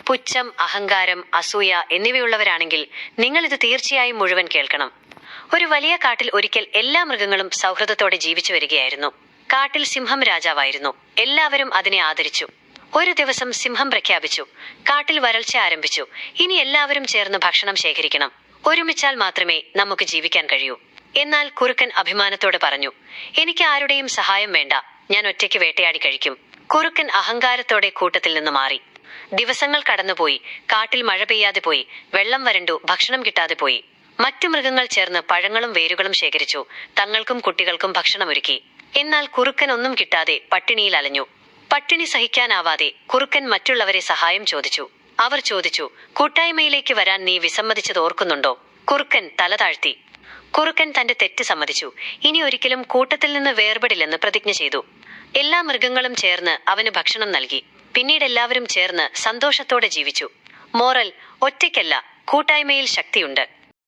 പുച്ഛം, അഹങ്കാരം, അസൂയ എന്നിവയുള്ളവരാണെങ്കിൽ നിങ്ങൾ ഇത് തീർച്ചയായും മുഴുവൻ കേൾക്കണം. ഒരു വലിയ കാട്ടിൽ ഒരിക്കൽ എല്ലാ മൃഗങ്ങളും സൗഹൃദത്തോടെ ജീവിച്ചു വരികയായിരുന്നു. കാട്ടിൽ സിംഹം രാജാവായിരുന്നു. എല്ലാവരും അതിനെ ആദരിച്ചു. ഒരു ദിവസം സിംഹം പ്രഖ്യാപിച്ചു, കാട്ടിൽ വരൾച്ച ആരംഭിച്ചു. ഇനി എല്ലാവരും ചേർന്ന് ഭക്ഷണം ശേഖരിക്കണം. ഒരുമിച്ചാൽ മാത്രമേ നമുക്ക് ജീവിക്കാൻ കഴിയൂ. എന്നാൽ കുറുക്കൻ അഭിമാനത്തോടെ പറഞ്ഞു, എനിക്ക് ആരുടെയും സഹായം വേണ്ട, ഞാൻ ഒറ്റയ്ക്ക് വേട്ടയാടി കഴിക്കും. കുറുക്കൻ അഹങ്കാരത്തോടെ കൂട്ടത്തിൽ നിന്ന് മാറി. ദിവസങ്ങൾ കടന്നുപോയി. കാട്ടിൽ മഴ പെയ്യാതെ പോയി. വെള്ളം വരണ്ടു. ഭക്ഷണം കിട്ടാതെ പോയി. മറ്റു മൃഗങ്ങൾ ചേർന്ന് പഴങ്ങളും വേരുകളും ശേഖരിച്ചു. തങ്ങൾക്കും കുട്ടികൾക്കും ഭക്ഷണമൊരുക്കി. എന്നാൽ കുറുക്കൻ ഒന്നും കിട്ടാതെ പട്ടിണിയിൽ അലഞ്ഞു. പട്ടിണി സഹിക്കാനാവാതെ കുറുക്കൻ മറ്റുള്ളവരെ സഹായം ചോദിച്ചു. അവർ ചോദിച്ചു, കൂട്ടായ്മയിലേക്ക് വരാൻ നീ വിസമ്മതിച്ചത് ഓർക്കുന്നുണ്ടോ? കുറുക്കൻ തല താഴ്ത്തി. കുറുക്കൻ തന്റെ തെറ്റ് സമ്മതിച്ചു. ഇനി ഒരിക്കലും കൂട്ടത്തിൽ നിന്ന് വേർപെടില്ലെന്ന് പ്രതിജ്ഞ ചെയ്തു. എല്ലാ മൃഗങ്ങളും ചേർന്ന് അവന് ഭക്ഷണം നൽകി. പിന്നീട് എല്ലാവരും ചേർന്ന് സന്തോഷത്തോടെ ജീവിച്ചു. മോറൽ: ഒറ്റയ്ക്കല്ല, കൂട്ടായ്മയിൽ ശക്തിയുണ്ട്.